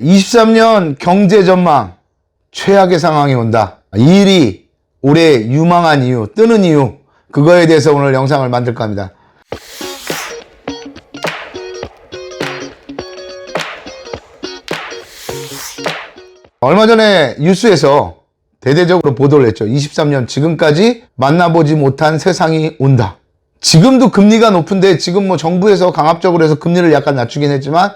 23년 경제 전망 최악의 상황이 온다. 이 일이 올해 유망한 이유, 뜨는 이유, 그거에 대해서 오늘 영상을 만들까 합니다. 얼마 전에 뉴스에서 대대적으로 보도를 했죠. 23년 지금까지 만나보지 못한 세상이 온다. 지금도 금리가 높은데 지금 뭐 정부에서 강압적으로 해서 금리를 약간 낮추긴 했지만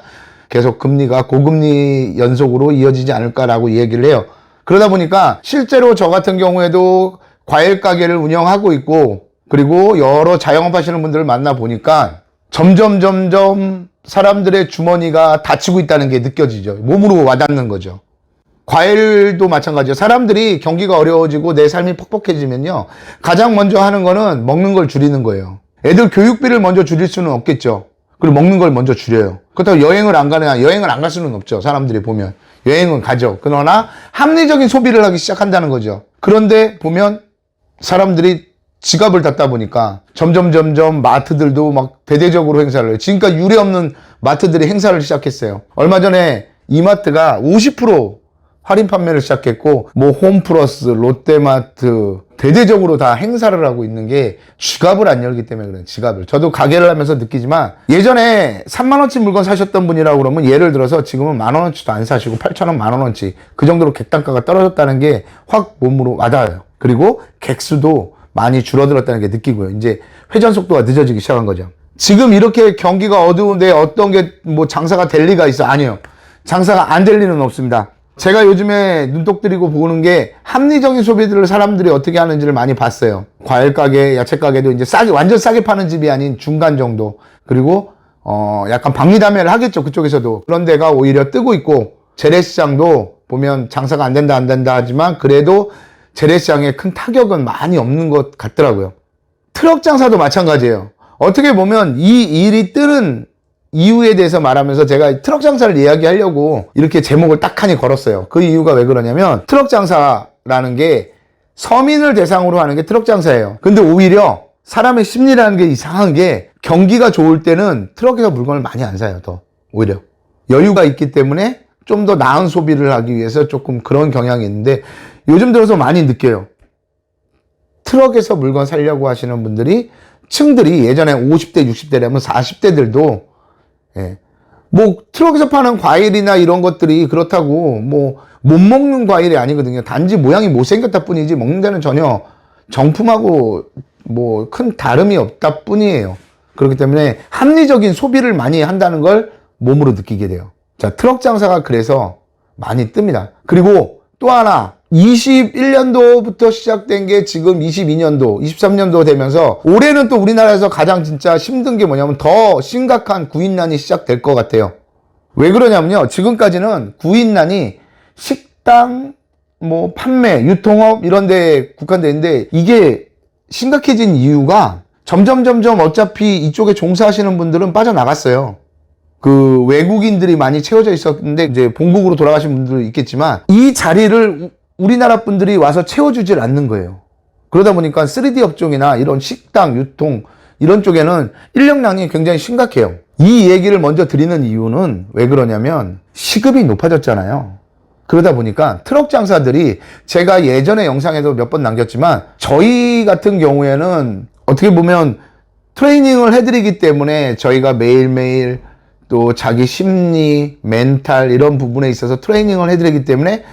계속 금리가 고금리 연속으로 이어지지 않을까라고 얘기를 해요. 그러다 보니까 실제로 저 같은 경우에도 과일 가게를 운영하고 있고, 그리고 여러 자영업 하시는 분들을 만나보니까 점점 사람들의 주머니가 닫히고 있다는 게 느껴지죠. 몸으로 와닿는 거죠. 과일도 마찬가지예요. 사람들이 경기가 어려워지고 내 삶이 퍽퍽해지면요, 가장 먼저 하는 거는 먹는 걸 줄이는 거예요. 애들 교육비를 먼저 줄일 수는 없겠죠. 그리고 먹는 걸 먼저 줄여요. 그렇다고 여행을 안 가느냐? 여행을 안 갈 수는 없죠. 사람들이 보면 여행은 가죠. 그러나 합리적인 소비를 하기 시작한다는 거죠. 그런데 보면 사람들이 지갑을 닫다 보니까 점점 마트들도 막 대대적으로 행사를 해요. 지금까지 유례 없는 마트들이 행사를 시작했어요. 얼마 전에 이마트가 50% 할인 판매를 시작했고, 뭐 홈플러스, 롯데마트 대대적으로 다 행사를 하고 있는 게 지갑을 안 열기 때문에 그래요. 지갑을. 저도 가게를 하면서 느끼지만, 예전에 3만원치 물건 사셨던 분이라고 그러면 예를 들어서 지금은 만원어치도 안 사시고 8천원, 만원어치 그 정도로 객단가가 떨어졌다는 게 확 몸으로 와닿아요. 그리고 객수도 많이 줄어들었다는 게 느끼고요. 이제 회전 속도가 늦어지기 시작한 거죠. 지금 이렇게 경기가 어두운데 어떤 게 뭐 장사가 될 리가 있어? 아니요. 장사가 안 될 리는 없습니다. 제가 요즘에 눈독 들이고 보는 게 합리적인 소비들을 사람들이 어떻게 하는지를 많이 봤어요. 과일 가게, 야채 가게도 이제 싸게, 완전 싸게 파는 집이 아닌 중간 정도. 그리고 약간 박리담회를 하겠죠. 그쪽에서도. 그런 데가 오히려 뜨고 있고, 재래시장도 보면 장사가 안 된다 하지만 그래도 재래시장에 큰 타격은 많이 없는 것 같더라고요. 트럭 장사도 마찬가지예요. 어떻게 보면 이 일이 뜨는 이유에 대해서 말하면서 제가 트럭 장사를 이야기하려고 이렇게 제목을 딱하니 걸었어요. 그 이유가 왜 그러냐면, 트럭 장사라는 게 서민을 대상으로 하는 게 트럭 장사예요. 근데 오히려 사람의 심리라는 게 이상한 게, 경기가 좋을 때는 트럭에서 물건을 많이 안 사요. 더 오히려 여유가 있기 때문에 좀 더 나은 소비를 하기 위해서 조금 그런 경향이 있는데, 요즘 들어서 많이 느껴요. 트럭에서 물건 사려고 하시는 분들이 층들이 예전에 50대 60대라면 40대들도 뭐 트럭에서 파는 과일이나 이런 것들이 그렇다고 뭐 못 먹는 과일이 아니거든요. 단지 모양이 못생겼다 뿐이지 먹는 데는 전혀 정품하고 뭐 큰 다름이 없다 뿐이에요. 그렇기 때문에 합리적인 소비를 많이 한다는 걸 몸으로 느끼게 돼요. 자, 트럭 장사가 그래서 많이 뜹니다. 그리고 또 하나, 21년도부터 시작된 게 지금 22년도, 23년도 되면서 올해는 또 우리나라에서 가장 진짜 힘든 게 뭐냐면 더 심각한 구인난이 시작될 것 같아요. 왜 그러냐면요, 지금까지는 구인난이 식당, 뭐 판매, 유통업 이런 데 국한되어 있는데, 이게 심각해진 이유가 점점 어차피 이쪽에 종사하시는 분들은 빠져나갔어요. 그 외국인들이 많이 채워져 있었는데 이제 본국으로 돌아가신 분들도 있겠지만, 이 자리를 우리나라 분들이 와서 채워주질 않는 거예요. 그러다 보니까 3D 업종이나 이런 식당, 유통 이런 쪽에는 인력난이 굉장히 심각해요. 이 얘기를 먼저 드리는 이유는 왜 그러냐면, 시급이 높아졌잖아요. 그러다 보니까 트럭 장사들이, 제가 예전에 영상에도 몇 번 남겼지만, 저희 같은 경우에는 어떻게 보면 트레이닝을 해드리기 때문에 저희가 매일매일 또 자기 심리, 멘탈 이런 부분에 있어서 트레이닝을 해드리기 때문에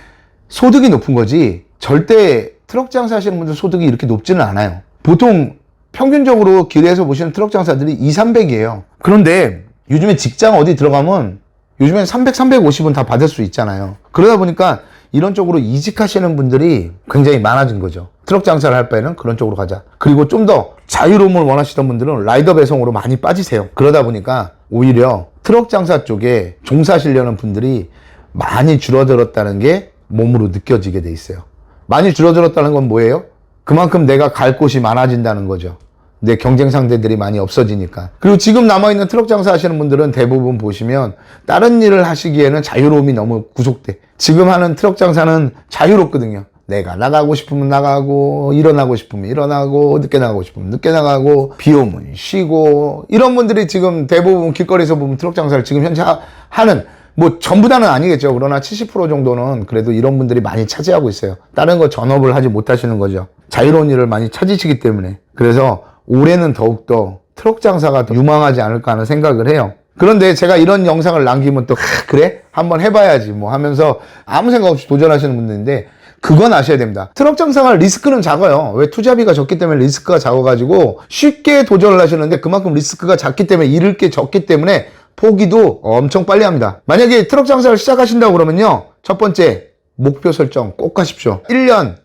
소득이 높은 거지, 절대 트럭 장사 하시는 분들 소득이 이렇게 높지는 않아요. 보통 평균적으로 길에서 보시는 트럭 장사들이 200~300이에요. 그런데 요즘에 직장 어디 들어가면 요즘엔 300~350은 다 받을 수 있잖아요. 그러다 보니까 이런 쪽으로 이직하시는 분들이 굉장히 많아진 거죠. 트럭 장사를 할 바에는 그런 쪽으로 가자. 그리고 좀 더 자유로움을 원하시던 분들은 라이더 배송으로 많이 빠지세요. 그러다 보니까 오히려 트럭 장사 쪽에 종사하시려는 분들이 많이 줄어들었다는 게 몸으로 느껴지게 돼 있어요. 많이 줄어들었다는 건 뭐예요? 그만큼 내가 갈 곳이 많아진다는 거죠. 내 경쟁 상대들이 많이 없어지니까. 그리고 지금 남아있는 트럭 장사 하시는 분들은 대부분 보시면 다른 일을 하시기에는 자유로움이 너무 구속돼. 지금 하는 트럭 장사는 자유롭거든요. 내가 나가고 싶으면 나가고, 일어나고 싶으면 일어나고, 늦게 나가고 싶으면 늦게 나가고, 비 오면 쉬고, 이런 분들이 지금 대부분 길거리에서 보면 트럭 장사를 지금 현재 하는, 뭐 전부 다는 아니겠죠. 그러나 70% 정도는 그래도 이런 분들이 많이 차지하고 있어요. 다른 거 전업을 하지 못하시는 거죠. 자유로운 일을 많이 찾으시기 때문에. 그래서 올해는 더욱더 트럭 장사가 더 유망하지 않을까 하는 생각을 해요. 그런데 제가 이런 영상을 남기면 또 그래? 한번 해봐야지 뭐 하면서 아무 생각 없이 도전하시는 분들인데, 그건 아셔야 됩니다. 트럭 장사가 리스크는 작아요. 왜? 투자비가 적기 때문에 리스크가 작아가지고 쉽게 도전을 하시는데, 그만큼 리스크가 작기 때문에 잃을 게 적기 때문에 포기도 엄청 빨리 합니다. 만약에 트럭 장사를 시작하신다고 그러면요, 첫 번째 목표 설정 꼭 하십시오. 1년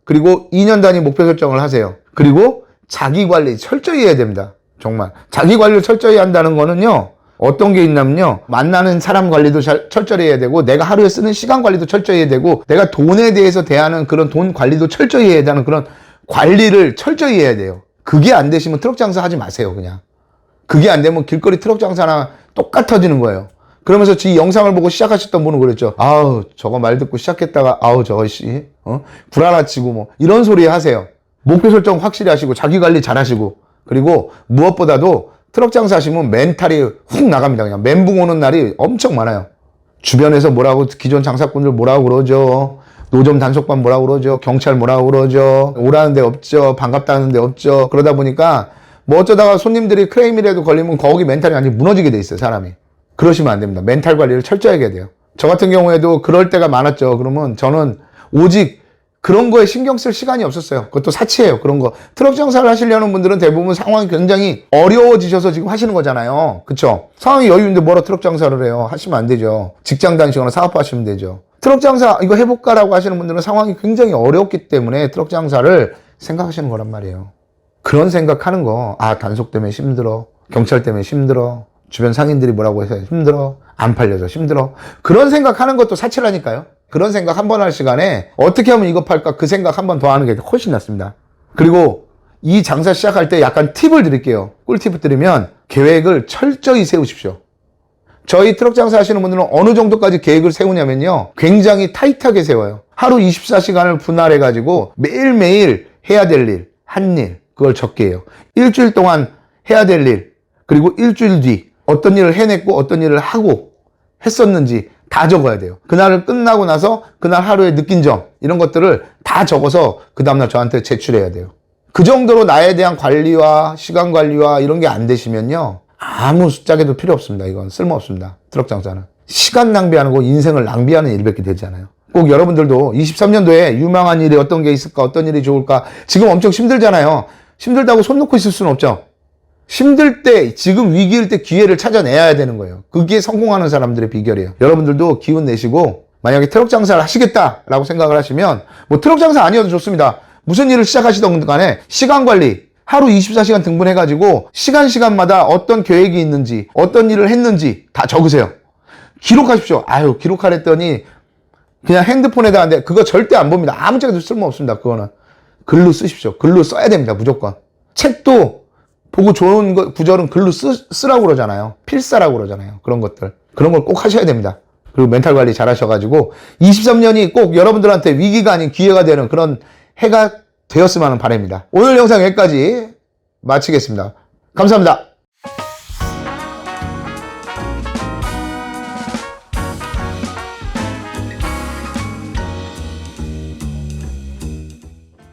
그리고 2년 단위 목표 설정을 하세요. 그리고 자기 관리 철저히 해야 됩니다. 정말 자기 관리를 철저히 한다는 거는요, 어떤 게 있냐면요, 만나는 사람 관리도 철저히 해야 되고, 내가 하루에 쓰는 시간 관리도 철저히 해야 되고, 내가 돈에 대해서 대하는 그런 돈 관리도 철저히 해야 되는 그런 관리를 철저히 해야 돼요. 그게 안 되시면 트럭 장사 하지 마세요. 그냥 그게 안 되면 길거리 트럭 장사나 똑같아지는 거예요. 그러면서 이 영상을 보고 시작하셨던 분은 그랬죠. 아우, 저거 말 듣고 시작했다가 아우, 저거 불안하치고 뭐 이런 소리 하세요. 목표 설정 확실히 하시고, 자기 관리 잘 하시고, 그리고 무엇보다도 트럭 장사 하시면 멘탈이 훅 나갑니다. 그냥 멘붕 오는 날이 엄청 많아요. 주변에서 뭐라고, 기존 장사꾼들 뭐라고 그러죠. 노점 단속반 뭐라고 그러죠. 경찰 뭐라고 그러죠. 오라는 데 없죠. 반갑다는 데 없죠. 그러다 보니까 뭐 어쩌다가 손님들이 크레임이라도 걸리면 거기 멘탈이 완전히 무너지게 돼 있어요, 사람이. 그러시면 안 됩니다. 멘탈 관리를 철저하게 해야 돼요. 저 같은 경우에도 그럴 때가 많았죠. 그러면 저는 오직 그런 거에 신경 쓸 시간이 없었어요. 그것도 사치예요. 그런 거. 트럭 장사를 하시려는 분들은 대부분 상황이 굉장히 어려워지셔서 지금 하시는 거잖아요. 그쵸? 상황이 여유인데 뭐라 트럭 장사를 해요? 하시면 안 되죠. 직장 다니시거나 사업하시면 되죠. 트럭 장사 이거 해볼까라고 하시는 분들은 상황이 굉장히 어렵기 때문에 트럭 장사를 생각하시는 거란 말이에요. 그런 생각하는 거, 아, 단속 때문에 힘들어. 경찰 때문에 힘들어. 주변 상인들이 뭐라고 해서 힘들어. 안 팔려서 힘들어. 그런 생각하는 것도 사치라니까요. 그런 생각 한 번 할 시간에 어떻게 하면 이거 팔까, 그 생각 한 번 더 하는 게 훨씬 낫습니다. 그리고 이 장사 시작할 때 약간 팁을 드릴게요. 꿀팁을 드리면 계획을 철저히 세우십시오. 저희 트럭 장사 하시는 분들은 어느 정도까지 계획을 세우냐면요, 굉장히 타이트하게 세워요. 하루 24시간을 분할해가지고 매일매일 해야 될 일, 한 일, 그걸 적게 해요. 일주일 동안 해야 될 일, 그리고 일주일 뒤 어떤 일을 해냈고 어떤 일을 하고 했었는지 다 적어야 돼요. 그날을 끝나고 나서 그날 하루에 느낀 점, 이런 것들을 다 적어서 그 다음날 저한테 제출해야 돼요. 그 정도로 나에 대한 관리와 시간 관리와 이런 게 안 되시면요, 아무 숫자개도 필요 없습니다. 이건 쓸모없습니다. 트럭 장사는 시간 낭비하는 거, 인생을 낭비하는 일밖에 되지 않아요. 꼭 여러분들도 23년도에 유망한 일이 어떤 게 있을까, 어떤 일이 좋을까. 지금 엄청 힘들잖아요. 힘들다고 손 놓고 있을 수는 없죠. 힘들 때, 지금 위기일 때 기회를 찾아내야 되는 거예요. 그게 성공하는 사람들의 비결이에요. 여러분들도 기운 내시고, 만약에 트럭 장사를 하시겠다라고 생각을 하시면, 뭐 트럭 장사 아니어도 좋습니다. 무슨 일을 시작하시던 간에 시간 관리, 하루 24시간 등분해가지고 시간마다 어떤 계획이 있는지, 어떤 일을 했는지 다 적으세요. 기록하십시오. 아유, 기록하랬더니 그냥 핸드폰에다 하는데 그거 절대 안 봅니다. 아무 쪽에도 쓸모없습니다. 그거는 글로 쓰십시오. 글로 써야 됩니다. 무조건. 책도 보고 좋은 거, 구절은 글로 쓰라고 그러잖아요. 필사라고 그러잖아요. 그런 것들. 그런 걸 꼭 하셔야 됩니다. 그리고 멘탈 관리 잘 하셔가지고 23년이 꼭 여러분들한테 위기가 아닌 기회가 되는 그런 해가 되었으면 하는 바람입니다. 오늘 영상 여기까지 마치겠습니다. 감사합니다.